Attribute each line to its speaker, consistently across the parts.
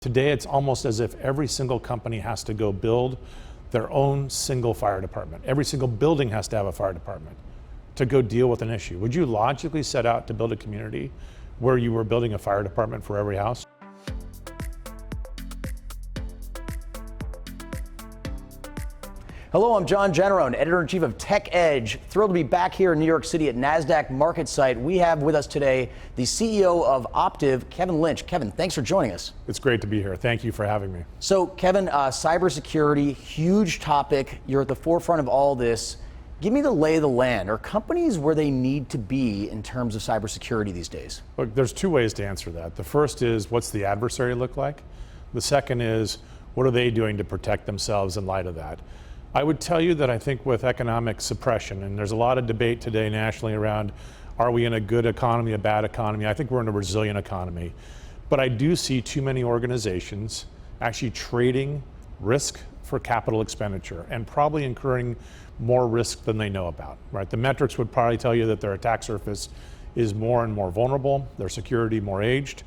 Speaker 1: Today, it's almost as if every single company has to go build their own single fire department. Every single building has to have a fire department to go deal with an issue. Would you logically set out to build a community where you were building a fire department for every house?
Speaker 2: Hello, I'm John Generone, Editor-in-Chief of Tech Edge. Thrilled to be back here in New York City at Nasdaq market site. We have with us today the CEO of Optiv, Kevin Lynch. Kevin, thanks for joining us.
Speaker 1: It's great to be here. Thank you for having me.
Speaker 2: So, Kevin, cybersecurity, huge topic. You're at the forefront of all this. Give me the lay of the land. Are companies where they need to be in terms of cybersecurity these days?
Speaker 1: Look, there's two ways to answer that. The first is, what's the adversary look like? The second is, what are they doing to protect themselves in light of that? I would tell you that I think with economic suppression, and there's a lot of debate today nationally around, are we in a good economy, a bad economy? I think we're in a resilient economy. But I do see too many organizations actually trading risk for capital expenditure and probably incurring more risk than they know about, right? The metrics would probably tell you that their attack surface is more and more vulnerable, their security more aged,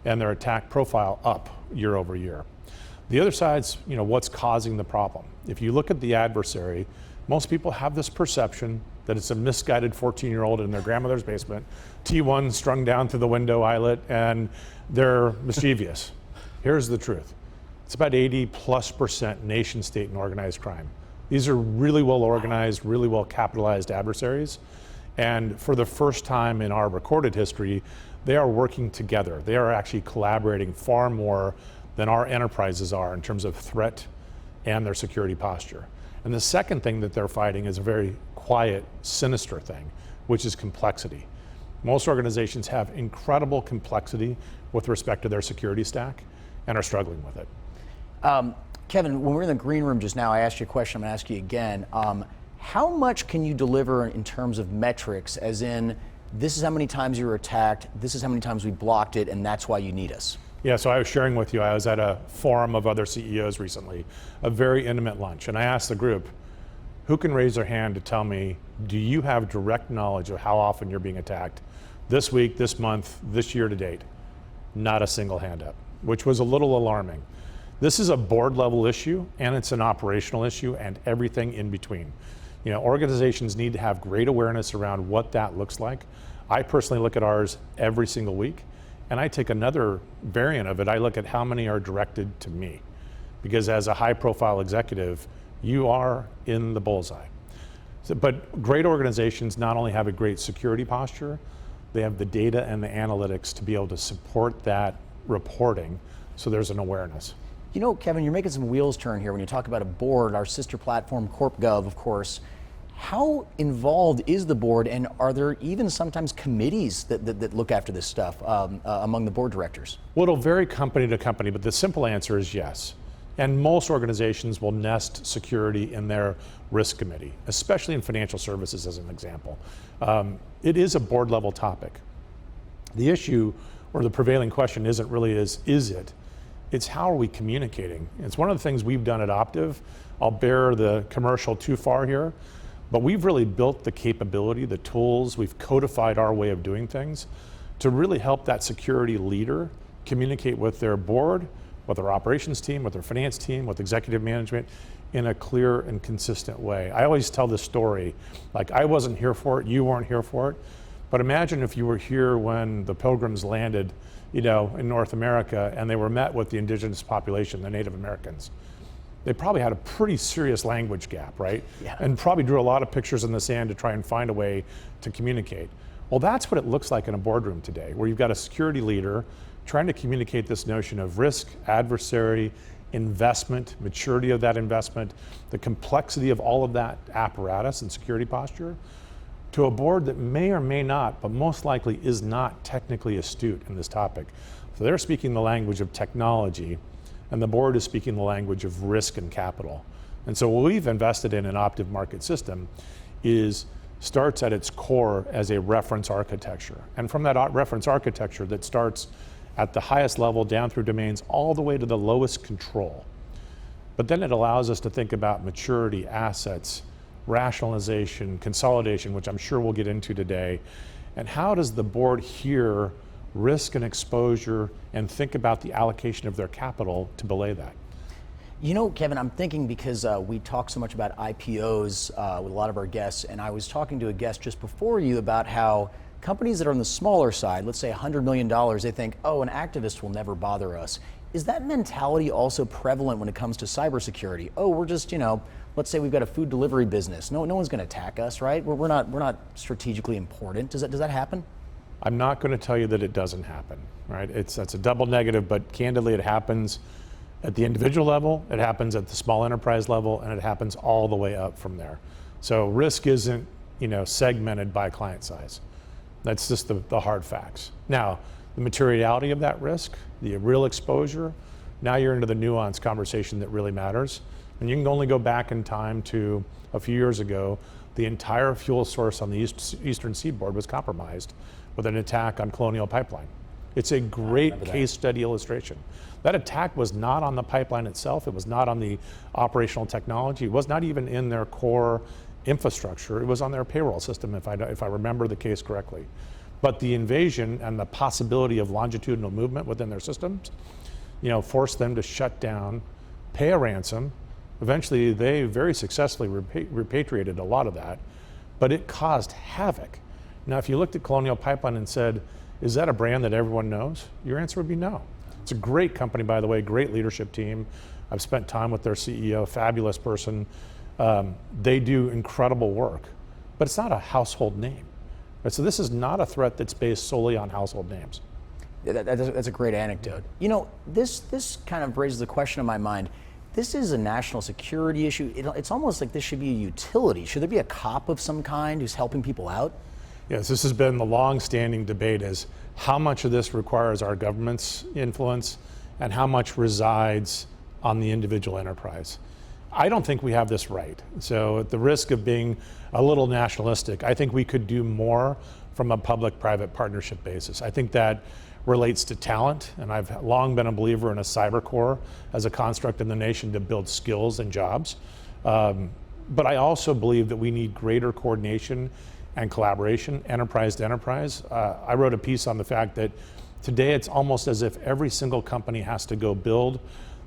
Speaker 1: and their attack profile up year over year. The other side's, what's causing the problem. If you look at the adversary, most people have this perception that it's a misguided 14-year-old in their grandmother's basement, T1 strung down through the window eyelet, and they're mischievous. Here's the truth. It's about 80+% nation state and organized crime. These are really well organized, really well capitalized adversaries. And for the first time in our recorded history, they are working together. They are actually collaborating far more than our enterprises are in terms of threat and their security posture. And the second thing that they're fighting is a very quiet, sinister thing, which is complexity. Most organizations have incredible complexity with respect to their security stack and are struggling with it.
Speaker 2: Kevin, when we were in the green room just now, I asked you a question, I'm going to ask you again. How much can you deliver in terms of metrics, as in, this is how many times you were attacked, this is how many times we blocked it, and that's why you need us?
Speaker 1: Yeah, so I was sharing with you, I was at a forum of other CEOs recently, a very intimate lunch, and I asked the group, who can raise their hand to tell me, do you have direct knowledge of how often you're being attacked this week, this month, this year to date? Not a single hand up, which was a little alarming. This is a board level issue, and it's an operational issue, and everything in between. Organizations need to have great awareness around what that looks like. I personally look at ours every single week. And I take another variant of it. I look at how many are directed to me. Because as a high profile executive, you are in the bullseye. But great organizations not only have a great security posture, they have the data and the analytics to be able to support that reporting, so there's an awareness.
Speaker 2: Kevin, you're making some wheels turn here when you talk about a board, our sister platform, CorpGov, of course. How involved is the board, and are there even sometimes committees that look after this stuff among the board directors?
Speaker 1: Well, it'll vary company to company, but the simple answer is yes. And most organizations will nest security in their risk committee, especially in financial services as an example. It is a board level topic. The issue, or the prevailing question isn't really is it? It's how are we communicating? It's one of the things we've done at Optiv. I'll bear the commercial too far here. But we've really built the capability, the tools, we've codified our way of doing things to really help that security leader communicate with their board, with their operations team, with their finance team, with executive management in a clear and consistent way. I always tell this story, like I wasn't here for it, you weren't here for it, but imagine if you were here when the Pilgrims landed, in North America and they were met with the indigenous population, the Native Americans. They probably had a pretty serious language gap, right?
Speaker 2: Yeah.
Speaker 1: And probably drew a lot of pictures in the sand to try and find a way to communicate. Well, that's what it looks like in a boardroom today, where you've got a security leader trying to communicate this notion of risk, adversary, investment, maturity of that investment, the complexity of all of that apparatus and security posture, to a board that may or may not, but most likely is not technically astute in this topic. So they're speaking the language of technology, and the board is speaking the language of risk and capital. And so what we've invested in an Optiv market system starts at its core as a reference architecture. And from that reference architecture that starts at the highest level down through domains all the way to the lowest control. But then it allows us to think about maturity, assets, rationalization, consolidation, which I'm sure we'll get into today. And how does the board hear risk and exposure and think about the allocation of their capital to belay that.
Speaker 2: You know, Kevin, I'm thinking because we talk so much about IPOs with a lot of our guests, and I was talking to a guest just before you about how companies that are on the smaller side, let's say $100 million, they think, oh, an activist will never bother us. Is that mentality also prevalent when it comes to cybersecurity? Oh, we're just, let's say we've got a food delivery business. No one's going to attack us, right? We're not strategically important. Does that happen?
Speaker 1: I'm not going to tell you that it doesn't happen, right? That's a double negative, but candidly, it happens at the individual level, it happens at the small enterprise level, and it happens all the way up from there. So risk isn't, segmented by client size. That's just the hard facts. Now, the materiality of that risk, the real exposure, now you're into the nuanced conversation that really matters. And you can only go back in time to a few years ago, the entire fuel source on the eastern seaboard was compromised with an attack on Colonial Pipeline. It's a great case study illustration. That attack was not on the pipeline itself. It was not on the operational technology. It was not even in their core infrastructure. It was on their payroll system, if I remember the case correctly. But the invasion and the possibility of longitudinal movement within their systems, forced them to shut down, pay a ransom. Eventually, they very successfully repatriated a lot of that, but it caused havoc. Now, if you looked at Colonial Pipeline and said, is that a brand that everyone knows? Your answer would be no. It's a great company, by the way, great leadership team. I've spent time with their CEO, fabulous person. They do incredible work, but it's not a household name. Right? So this is not a threat that's based solely on household names.
Speaker 2: That's a great anecdote. This kind of raises a question in my mind. This is a national security issue. It's almost like this should be a utility. Should there be a cop of some kind who's helping people out?
Speaker 1: Yes, this has been the long-standing debate is how much of this requires our government's influence and how much resides on the individual enterprise. I don't think we have this right. So at the risk of being a little nationalistic, I think we could do more from a public-private partnership basis. I think that relates to talent, and I've long been a believer in a cyber corps as a construct in the nation to build skills and jobs. But I also believe that we need greater coordination and collaboration, enterprise to enterprise. I wrote a piece on the fact that today it's almost as if every single company has to go build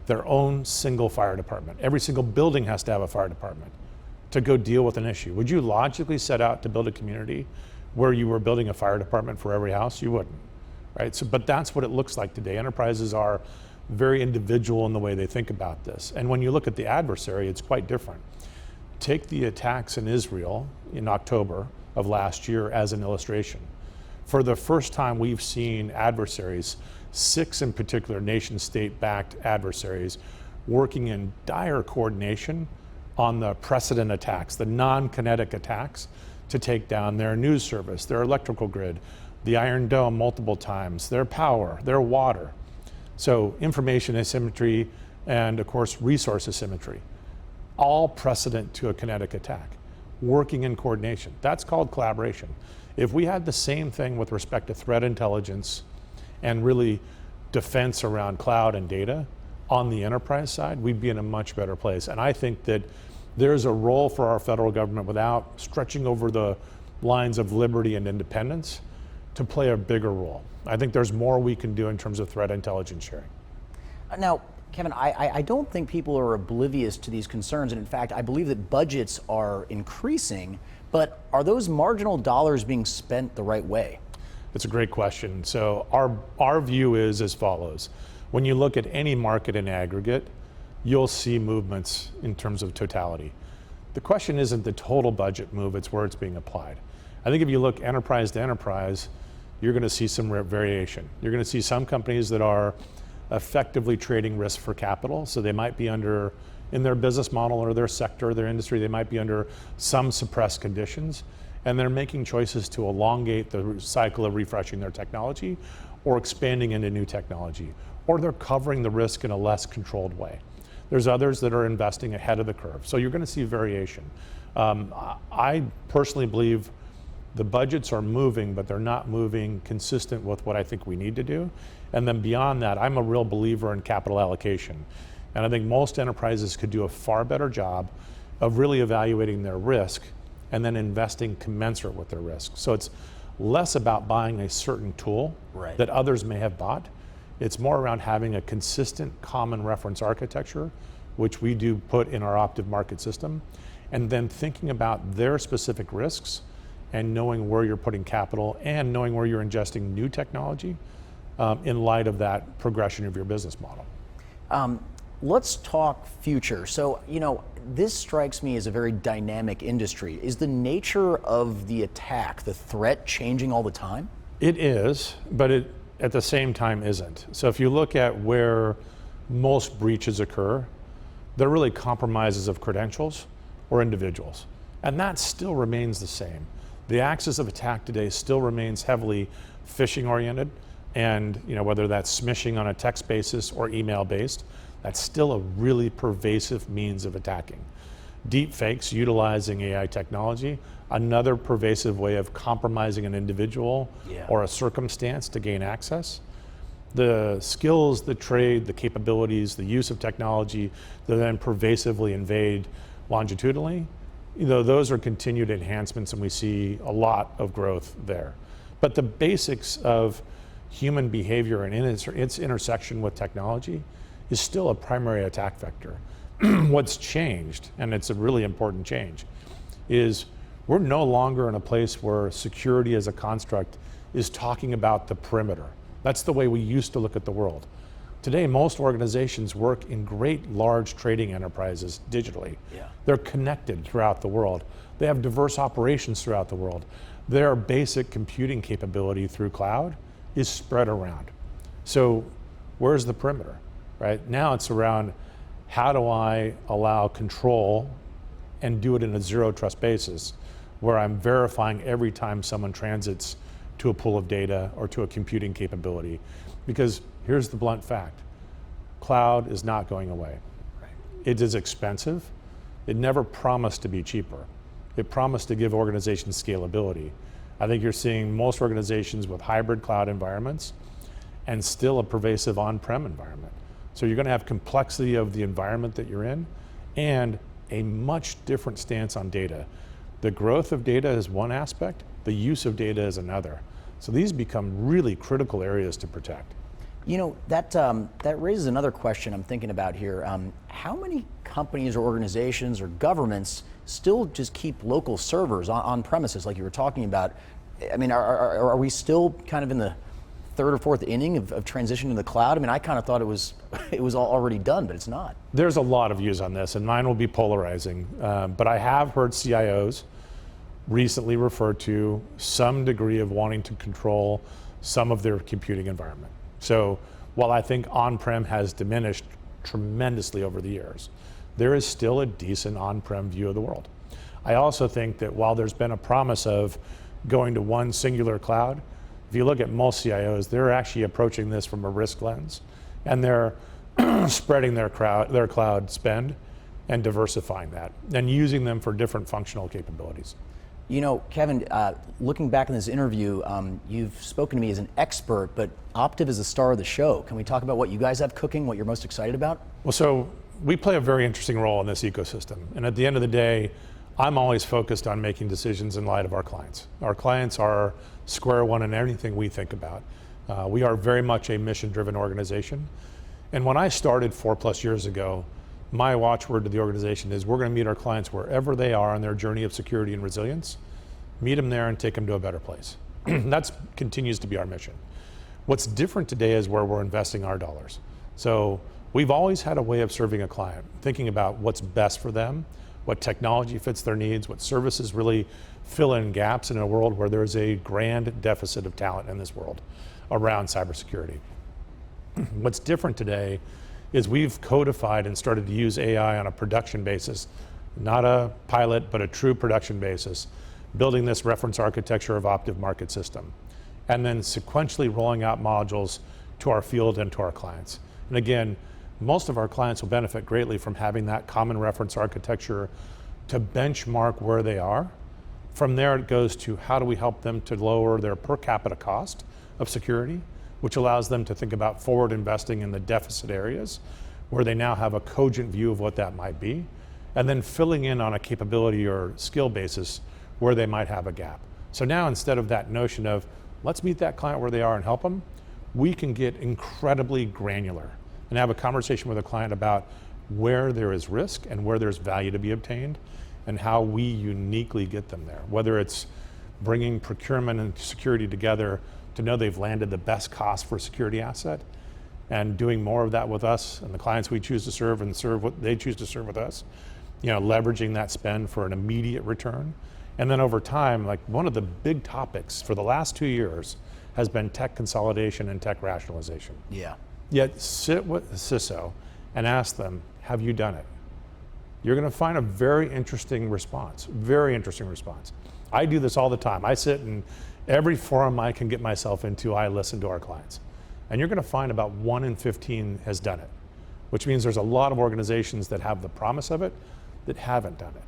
Speaker 1: their own single fire department. Every single building has to have a fire department to go deal with an issue. Would you logically set out to build a community where you were building a fire department for every house? You wouldn't, right? So, but that's what it looks like today. Enterprises are very individual in the way they think about this. And when you look at the adversary, it's quite different. Take the attacks in Israel in October of last year as an illustration. For the first time, we've seen adversaries, 6 in particular nation-state-backed adversaries, working in dire coordination on the precedent attacks, the non-kinetic attacks, to take down their news service, their electrical grid, the Iron Dome multiple times, their power, their water. So information asymmetry and, of course, resource asymmetry, all precedent to a kinetic attack, working in coordination. That's called collaboration. If we had the same thing with respect to threat intelligence and really defense around cloud and data on the enterprise side, we'd be in a much better place. And I think that there's a role for our federal government without stretching over the lines of liberty and independence to play a bigger role. I think there's more we can do in terms of threat intelligence sharing.
Speaker 2: Now, Kevin, I don't think people are oblivious to these concerns, and in fact, I believe that budgets are increasing, but are those marginal dollars being spent the right way?
Speaker 1: That's a great question. So our view is as follows. When you look at any market in aggregate, you'll see movements in terms of totality. The question isn't the total budget move, it's where it's being applied. I think if you look enterprise to enterprise, you're going to see some variation. You're going to see some companies that are effectively trading risk for capital. So they might be under, in their business model or their sector, their industry, they might be under some suppressed conditions. And they're making choices to elongate the cycle of refreshing their technology or expanding into new technology. Or they're covering the risk in a less controlled way. There's others that are investing ahead of the curve. So you're going to see variation. I personally believe the budgets are moving, but they're not moving consistent with what I think we need to do. And then beyond that, I'm a real believer in capital allocation. And I think most enterprises could do a far better job of really evaluating their risk and then investing commensurate with their risk. So it's less about buying a certain tool
Speaker 2: Right.
Speaker 1: that others may have bought. It's more around having a consistent common reference architecture, which we do put in our Optiv market system, and then thinking about their specific risks and knowing where you're putting capital and knowing where you're ingesting new technology in light of that progression of your business model.
Speaker 2: Let's talk future. So, this strikes me as a very dynamic industry. Is the nature of the attack, the threat, changing all the time?
Speaker 1: It is, but it at the same time isn't. So if you look at where most breaches occur, they're really compromises of credentials or individuals. And that still remains the same. The axis of attack today still remains heavily phishing oriented, and whether that's smishing on a text basis or email based, that's still a really pervasive means of attacking. Deep fakes utilizing AI technology, another pervasive way of compromising an individual or a circumstance to gain access. The skills, the trade, the capabilities, the use of technology that then pervasively invade longitudinally, those are continued enhancements, and we see a lot of growth there. But the basics of human behavior and its intersection with technology is still a primary attack vector. What's changed, and it's a really important change, is we're no longer in a place where security as a construct is talking about the perimeter. That's the way we used to look at the world. Today, most organizations work in great large trading enterprises digitally. They're connected throughout the world. They have diverse operations throughout the world. Their basic computing capability through cloud is spread around. So where's the perimeter, right? Now it's around, how do I allow control and do it in a zero trust basis where I'm verifying every time someone transits to a pool of data or to a computing capability? Because here's the blunt fact: cloud is not going away. It is expensive. It never promised to be cheaper. It promised to give organizations scalability. I think you're seeing most organizations with hybrid cloud environments and still a pervasive on-prem environment. So you're going to have complexity of the environment that you're in and a much different stance on data. The growth of data is one aspect, the use of data is another. So these become really critical areas to protect.
Speaker 2: That raises another question I'm thinking about here. How many companies or organizations or governments still just keep local servers on premises, like you were talking about? I mean, are we still kind of in the third or fourth inning of transition to the cloud? I mean, I kind of thought it was already done, but it's not.
Speaker 1: There's a lot of views on this, and mine will be polarizing. But I have heard CIOs recently refer to some degree of wanting to control some of their computing environment. So while I think on-prem has diminished tremendously over the years, there is still a decent on-prem view of the world. I also think that while there's been a promise of going to one singular cloud, if you look at most CIOs, they're actually approaching this from a risk lens, and they're spreading their cloud spend and diversifying that and using them for different functional capabilities.
Speaker 2: Kevin, looking back in this interview, you've spoken to me as an expert, but Optiv is the star of the show. Can we talk about what you guys have cooking, what you're most excited about?
Speaker 1: Well, so we play a very interesting role in this ecosystem. And at the end of the day, I'm always focused on making decisions in light of our clients. Our clients are square one in everything we think about. We are very much a mission-driven organization. And when I started 4+ years ago, my watchword to the organization is we're going to meet our clients wherever they are on their journey of security and resilience, meet them there and take them to a better place. That continues to be our mission. What's different today is where we're investing our dollars. So we've always had a way of serving a client, thinking about what's best for them, what technology fits their needs, what services really fill in gaps in a world where there's a grand deficit of talent in this world around cybersecurity. What's different today is we've codified and started to use AI on a production basis, not a pilot, but a true production basis, building this reference architecture of Optiv market system, and then sequentially rolling out modules to our field and to our clients. And again, most of our clients will benefit greatly from having that common reference architecture to benchmark where they are. From there, it goes to how do we help them to lower their per capita cost of security, which allows them to think about forward investing in the deficit areas where they now have a cogent view of what that might be, and then filling in on a capability or skill basis where they might have a gap. So now instead of that notion of let's meet that client where they are and help them, we can get incredibly granular and have a conversation with a client about where there is risk and where there's value to be obtained and how we uniquely get them there. Whether it's bringing procurement and security together to know they've landed the best cost for a security asset and doing more of that with us and the clients we choose to serve and serve what they choose to serve with us, leveraging that spend for an immediate return. And then over time, like one of the big topics for the last 2 years has been tech consolidation and tech rationalization.
Speaker 2: Yeah.
Speaker 1: Yet sit with the CISO and ask them, have you done it? You're going to find a very interesting response, very interesting response. I do this all the time. I sit in every forum I can get myself into, I listen to our clients. And you're going to find about 1 in 15 has done it, which means there's a lot of organizations that have the promise of it that haven't done it.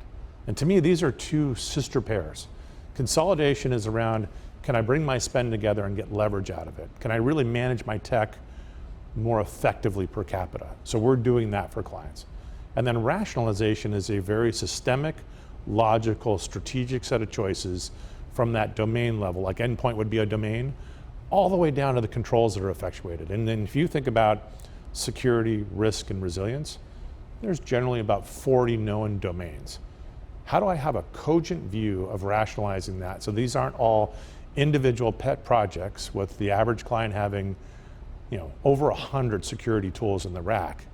Speaker 1: And to me, these are two sister pairs. Consolidation is around, can I bring my spend together and get leverage out of it? Can I really manage my tech more effectively per capita? So we're doing that for clients. And then rationalization is a very systemic, logical, strategic set of choices from that domain level, like endpoint would be a domain, all the way down to the controls that are effectuated. And then if you think about security, risk, and resilience, there's generally about 40 known domains. How do I have a cogent view of rationalizing that? So these aren't all individual pet projects with the average client having over 100 security tools in the rack.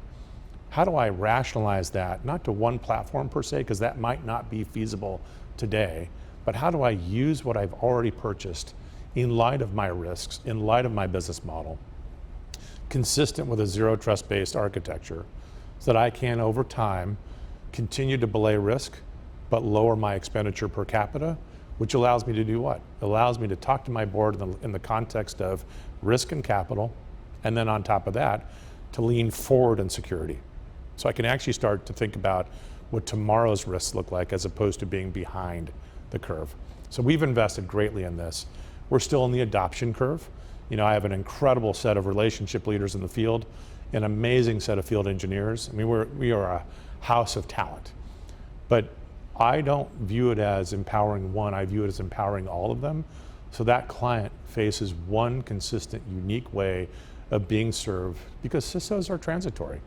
Speaker 1: How do I rationalize that, not to one platform per se, because that might not be feasible today, but how do I use what I've already purchased in light of my risks, in light of my business model, consistent with a zero trust based architecture, so that I can over time continue to belay risk, but lower my expenditure per capita, which allows me to do what? It allows me to talk to my board in the context of risk and capital, and then on top of that, to lean forward in security. So I can actually start to think about what tomorrow's risks look like as opposed to being behind the curve. So we've invested greatly in this. We're still in the adoption curve. I have an incredible set of relationship leaders in the field, an amazing set of field engineers. I mean, we are a house of talent. But I don't view it as empowering one, I view it as empowering all of them. So that client faces one consistent, unique way of being served, because CISOs are transitory.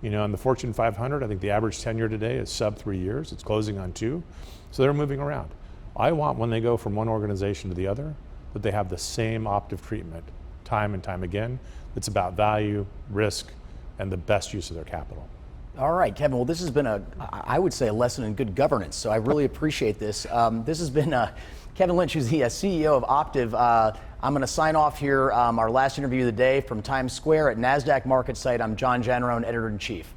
Speaker 1: In the Fortune 500, I think the average tenure today is sub 3 years. It's closing on 2. So they're moving around. I want, when they go from one organization to the other, that they have the same Optiv treatment time and time again. It's about value, risk, and the best use of their capital.
Speaker 2: All right, Kevin. Well, this has been I would say, a lesson in good governance. So I really appreciate this. This has been Kevin Lynch, who's the CEO of Optiv. I'm going to sign off here. Our last interview of the day from Times Square at Nasdaq market site. I'm John Janarone, editor-in-chief.